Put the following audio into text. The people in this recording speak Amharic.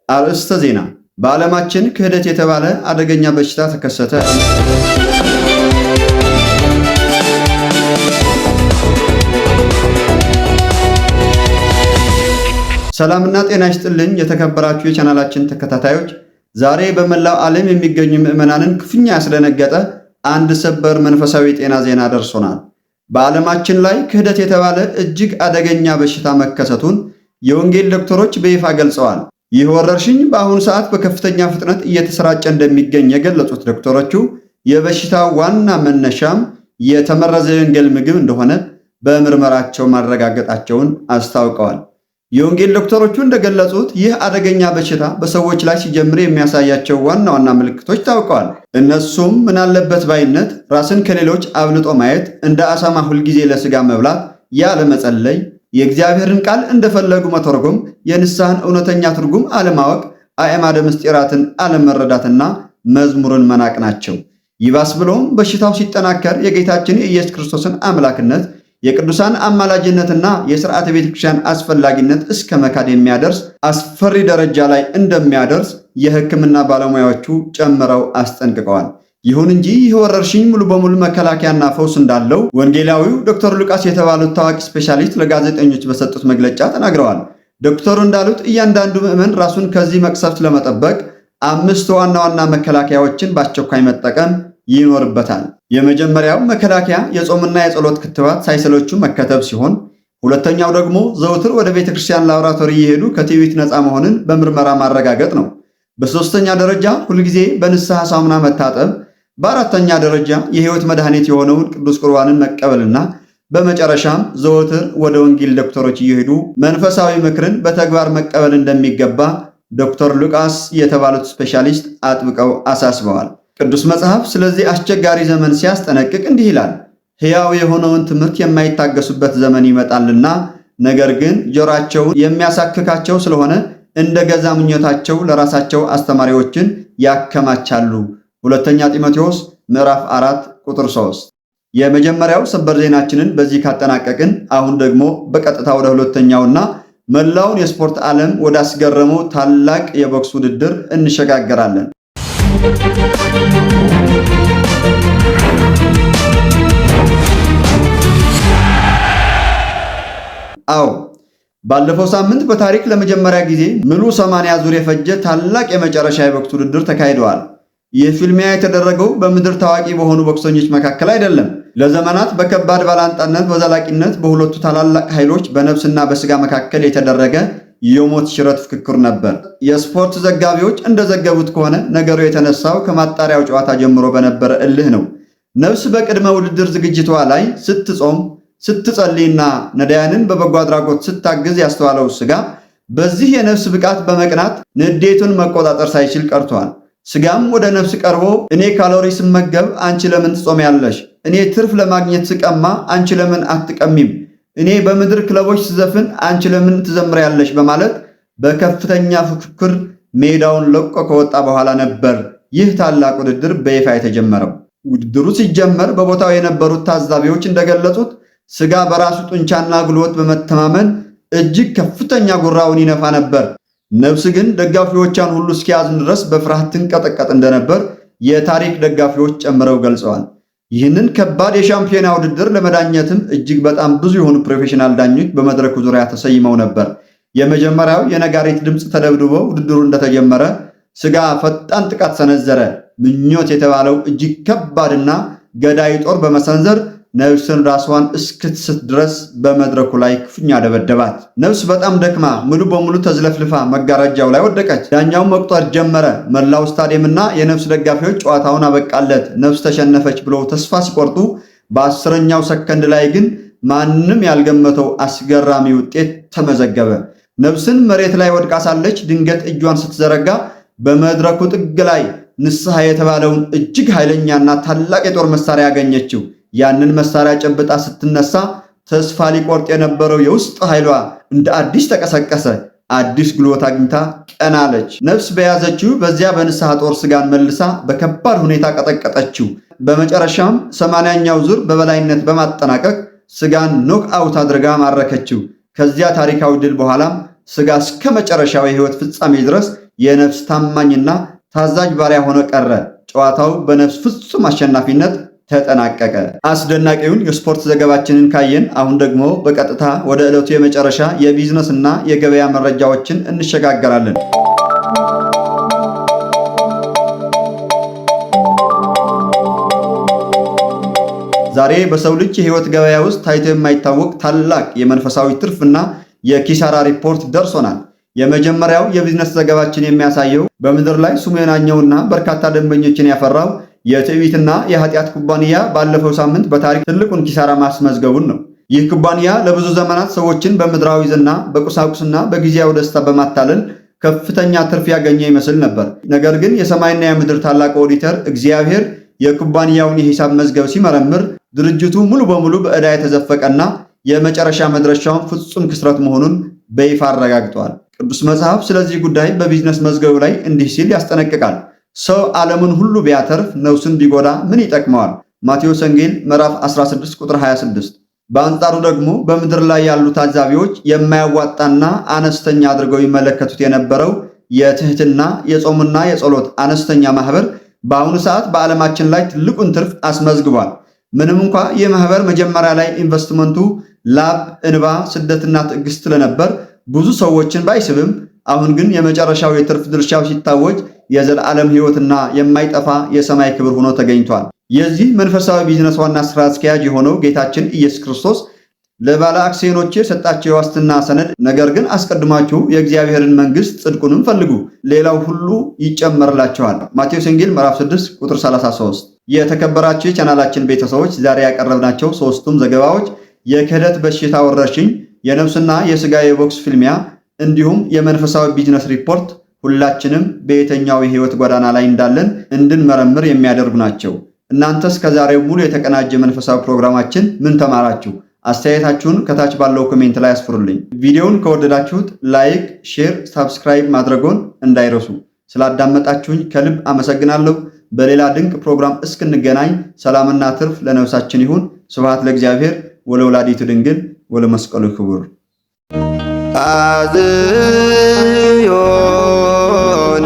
አርዕስተ ዜና። በዓለማችን ክህደት የተባለ አደገኛ በሽታ ተከሰተ። ሰላምና ጤና ይስጥልኝ የተከበራችሁ የቻናላችን ተከታታዮች፣ ዛሬ በመላው ዓለም የሚገኙ ምዕመናንን ክፉኛ ያስደነገጠ አንድ ሰበር መንፈሳዊ ጤና ዜና ደርሶናል። በዓለማችን ላይ ክህደት የተባለ እጅግ አደገኛ በሽታ መከሰቱን የወንጌል ዶክተሮች በይፋ ገልጸዋል። ይህ ወረርሽኝ በአሁኑ ሰዓት በከፍተኛ ፍጥነት እየተሰራጨ እንደሚገኝ የገለጹት ዶክተሮቹ የበሽታው ዋና መነሻም የተመረዘ የወንጌል ምግብ እንደሆነ በምርመራቸው ማረጋገጣቸውን አስታውቀዋል። የወንጌል ዶክተሮቹ እንደገለጹት ይህ አደገኛ በሽታ በሰዎች ላይ ሲጀምር የሚያሳያቸው ዋና ዋና ምልክቶች ታውቀዋል። እነሱም ምናለበት ባይነት፣ ራስን ከሌሎች አብልጦ ማየት፣ እንደ አሳማ ሁልጊዜ ለስጋ መብላት፣ ያለመጸለይ፣ የእግዚአብሔርን ቃል እንደፈለጉ መተርጎም፣ የንስሐን እውነተኛ ትርጉም አለማወቅ፣ አዕማደ ምስጢራትን አለመረዳትና መዝሙርን መናቅ ናቸው። ይባስ ብሎም በሽታው ሲጠናከር የጌታችን የኢየሱስ ክርስቶስን አምላክነት፣ የቅዱሳን አማላጅነትና የሥርዓተ ቤተክርስቲያን አስፈላጊነት እስከ መካድ የሚያደርስ አስፈሪ ደረጃ ላይ እንደሚያደርስ የሕክምና ባለሙያዎቹ ጨምረው አስጠንቅቀዋል። ይሁን እንጂ ይህ ወረርሽኝ ሙሉ በሙሉ መከላከያና ፈውስ እንዳለው ወንጌላዊው ዶክተር ሉቃስ የተባሉት ታዋቂ ስፔሻሊስት ለጋዜጠኞች በሰጡት መግለጫ ተናግረዋል። ዶክተሩ እንዳሉት እያንዳንዱ ምዕመን ራሱን ከዚህ መቅሰፍት ለመጠበቅ 5 ዋና ዋና መከላከያዎችን በአስቸኳይ መጠቀም ይኖርበታል። የመጀመሪያው መከላከያ የጾምና የጸሎት ክትባት ሳይሰለቹ መከተብ ሲሆን፣ ሁለተኛው ደግሞ ዘውትር ወደ ቤተክርስቲያን ላቦራቶሪ እየሄዱ ከትዕቢት ነፃ መሆንን በምርመራ ማረጋገጥ ነው። በሶስተኛ ደረጃ ሁልጊዜ በንስሐ ሳሙና መታጠብ፣ በአራተኛ ደረጃ የሕይወት መድኃኒት የሆነውን ቅዱስ ቁርባንን መቀበልና በመጨረሻም ዘወትር ወደ ወንጌል ዶክተሮች እየሄዱ መንፈሳዊ ምክርን በተግባር መቀበል እንደሚገባ ዶክተር ሉቃስ የተባሉት ስፔሻሊስት አጥብቀው አሳስበዋል። ቅዱስ መጽሐፍ ስለዚህ አስቸጋሪ ዘመን ሲያስጠነቅቅ እንዲህ ይላል። ሕያው የሆነውን ትምህርት የማይታገሱበት ዘመን ይመጣልና፣ ነገር ግን ጆሮአቸውን የሚያሳክካቸው ስለሆነ እንደ ገዛ ምኞታቸው ለራሳቸው አስተማሪዎችን ያከማቻሉ። ሁለተኛ ጢሞቴዎስ ምዕራፍ 4 ቁጥር 3። የመጀመሪያው ሰበር ዜናችንን በዚህ ካጠናቀቅን፣ አሁን ደግሞ በቀጥታ ወደ ሁለተኛውና መላውን የስፖርት ዓለም ወዳስገረመው ታላቅ የቦክስ ውድድር እንሸጋገራለን። አዎ፣ ባለፈው ሳምንት በታሪክ ለመጀመሪያ ጊዜ ሙሉ 80 ዙር የፈጀ ታላቅ የመጨረሻ የቦክስ ውድድር ተካሂደዋል። ይህ ፍልሚያ የተደረገው በምድር ታዋቂ በሆኑ ቦክሰኞች መካከል አይደለም። ለዘመናት በከባድ ባላንጣነት በዘላቂነት በሁለቱ ታላላቅ ኃይሎች በነፍስና በስጋ መካከል የተደረገ የሞት ሽረት ፍክክር ነበር። የስፖርት ዘጋቢዎች እንደዘገቡት ከሆነ ነገሩ የተነሳው ከማጣሪያው ጨዋታ ጀምሮ በነበረ እልህ ነው። ነፍስ በቅድመ ውድድር ዝግጅቷ ላይ ስትጾም፣ ስትጸልይና ነዳያንን በበጎ አድራጎት ስታግዝ ያስተዋለው ስጋ በዚህ የነፍስ ብቃት በመቅናት ንዴቱን መቆጣጠር ሳይችል ቀርቷል። ስጋም ወደ ነፍስ ቀርቦ እኔ ካሎሪ ስመገብ አንቺ ለምን ትጾሚያለሽ? እኔ ትርፍ ለማግኘት ስቀማ አንቺ ለምን አትቀሚም? እኔ በምድር ክለቦች ስዘፍን አንቺ ለምን ትዘምሪያለሽ? በማለት በከፍተኛ ፉክክር ሜዳውን ለቆ ከወጣ በኋላ ነበር ይህ ታላቅ ውድድር በይፋ የተጀመረው። ውድድሩ ሲጀመር በቦታው የነበሩት ታዛቢዎች እንደገለጹት ስጋ በራሱ ጡንቻና ጉልበት በመተማመን እጅግ ከፍተኛ ጉራውን ይነፋ ነበር። ነፍስ ግን ደጋፊዎቿን ሁሉ እስኪያዝን ድረስ በፍርሃት ትንቀጠቀጥ እንደነበር የታሪክ ደጋፊዎች ጨምረው ገልጸዋል። ይህንን ከባድ የሻምፒዮና ውድድር ለመዳኘትም እጅግ በጣም ብዙ የሆኑ ፕሮፌሽናል ዳኞች በመድረኩ ዙሪያ ተሰይመው ነበር። የመጀመሪያው የነጋሪት ድምፅ ተደብድቦ ውድድሩ እንደተጀመረ ስጋ ፈጣን ጥቃት ሰነዘረ። ምኞት የተባለው እጅግ ከባድና ገዳይ ጦር በመሰንዘር ነፍስን ራስዋን እስክትስት ድረስ በመድረኩ ላይ ክፉኛ ደበደባት። ነፍስ በጣም ደክማ ሙሉ በሙሉ ተዝለፍልፋ መጋረጃው ላይ ወደቀች። ዳኛው መቁጠር ጀመረ። መላው ስታዲየምና የነፍስ ደጋፊዎች ጨዋታውን አበቃለት፣ ነፍስ ተሸነፈች ብለው ተስፋ ሲቆርጡ፣ በ10ኛው ሰከንድ ላይ ግን ማንም ያልገመተው አስገራሚ ውጤት ተመዘገበ። ነፍስን መሬት ላይ ወድቃ ሳለች ድንገት እጇን ስትዘረጋ በመድረኩ ጥግ ላይ ንስሐ የተባለውን እጅግ ኃይለኛና ታላቅ የጦር መሳሪያ ያገኘችው። ያንን መሳሪያ ጨብጣ ስትነሳ ተስፋ ሊቆርጥ የነበረው የውስጥ ኃይሏ እንደ አዲስ ተቀሰቀሰ። አዲስ ጉልበት አግኝታ ቀና አለች። ነፍስ በያዘችው በዚያ በንስሐ ጦር ስጋን መልሳ በከባድ ሁኔታ ቀጠቀጠችው። በመጨረሻም 80ኛው ዙር በበላይነት በማጠናቀቅ ስጋን ኖክ አውት አድርጋ ማረከችው። ከዚያ ታሪካዊ ድል በኋላም ስጋ እስከ መጨረሻው የህይወት ፍጻሜ ድረስ የነፍስ ታማኝና ታዛዥ ባሪያ ሆኖ ቀረ። ጨዋታው በነፍስ ፍጹም አሸናፊነት ተጠናቀቀ። አስደናቂውን የስፖርት ዘገባችንን ካየን አሁን ደግሞ በቀጥታ ወደ ዕለቱ የመጨረሻ የቢዝነስ እና የገበያ መረጃዎችን እንሸጋገራለን። ዛሬ በሰው ልጅ የህይወት ገበያ ውስጥ ታይቶ የማይታወቅ ታላቅ የመንፈሳዊ ትርፍና የኪሳራ ሪፖርት ደርሶናል። የመጀመሪያው የቢዝነስ ዘገባችን የሚያሳየው በምድር ላይ ስሙ የናኘውና በርካታ ደንበኞችን ያፈራው የትዕቢትና የኃጢአት ኩባንያ ባለፈው ሳምንት በታሪክ ትልቁን ኪሳራ ማስመዝገቡን ነው። ይህ ኩባንያ ለብዙ ዘመናት ሰዎችን በምድራዊ ዝና፣ በቁሳቁስና በጊዜያዊ ደስታ በማታለል ከፍተኛ ትርፍ ያገኘ ይመስል ነበር። ነገር ግን የሰማይና የምድር ታላቅ ኦዲተር እግዚአብሔር የኩባንያውን የሂሳብ መዝገብ ሲመረምር ድርጅቱ ሙሉ በሙሉ በዕዳ የተዘፈቀና የመጨረሻ መድረሻውን ፍጹም ክስረት መሆኑን በይፋ አረጋግጧል። ቅዱስ መጽሐፍ ስለዚህ ጉዳይ በቢዝነስ መዝገቡ ላይ እንዲህ ሲል ያስጠነቅቃል። ሰው ዓለምን ሁሉ ቢያተርፍ ነፍሱን ቢጎዳ ምን ይጠቅመዋል? ማቴዎስ ወንጌል ምዕራፍ 16 ቁጥር 26። በአንጻሩ ደግሞ በምድር ላይ ያሉ ታዛቢዎች የማያዋጣና አነስተኛ አድርገው ይመለከቱት የነበረው የትህትና የጾምና የጸሎት አነስተኛ ማህበር በአሁኑ ሰዓት በዓለማችን ላይ ትልቁን ትርፍ አስመዝግቧል። ምንም እንኳ ይህ ማህበር መጀመሪያ ላይ ኢንቨስትመንቱ ላብ፣ እንባ፣ ስደትና ትዕግስት ስለነበር ብዙ ሰዎችን ባይስብም አሁን ግን የመጨረሻው የትርፍ ድርሻው ሲታወጅ የዘላለም ሕይወትና የማይጠፋ የሰማይ ክብር ሆኖ ተገኝቷል። የዚህ መንፈሳዊ ቢዝነስ ዋና ስራ አስኪያጅ የሆነው ጌታችን ኢየሱስ ክርስቶስ ለባለ አክሲዮኖች የሰጣቸው የዋስትና ሰነድ ነገር ግን አስቀድማችሁ የእግዚአብሔርን መንግስት ጽድቁንም ፈልጉ ሌላው ሁሉ ይጨመርላችኋል። ማቴዎስ ወንጌል ምዕራፍ 6 ቁጥር 33። የተከበራችሁ የቻናላችን ቤተሰቦች ዛሬ ያቀረብናቸው ሶስቱም ዘገባዎች የክህደት በሽታ ወረርሽኝ፣ የነፍስና የሥጋ የቦክስ ፍልሚያ እንዲሁም የመንፈሳዊ ቢዝነስ ሪፖርት ሁላችንም በየትኛው የህይወት ጎዳና ላይ እንዳለን እንድንመረምር የሚያደርጉ ናቸው። እናንተስ ከዛሬው ሙሉ የተቀናጀ መንፈሳዊ ፕሮግራማችን ምን ተማራችሁ? አስተያየታችሁን ከታች ባለው ኮሜንት ላይ አስፍሩልኝ። ቪዲዮውን ከወደዳችሁት ላይክ፣ ሼር፣ ሳብስክራይብ ማድረጎን እንዳይረሱ። ስላዳመጣችሁኝ ከልብ አመሰግናለሁ። በሌላ ድንቅ ፕሮግራም እስክንገናኝ ሰላምና ትርፍ ለነፍሳችን ይሁን። ስብሐት ለእግዚአብሔር ወለወላዲቱ ድንግል ወለመስቀሉ ክቡር። አዝዮን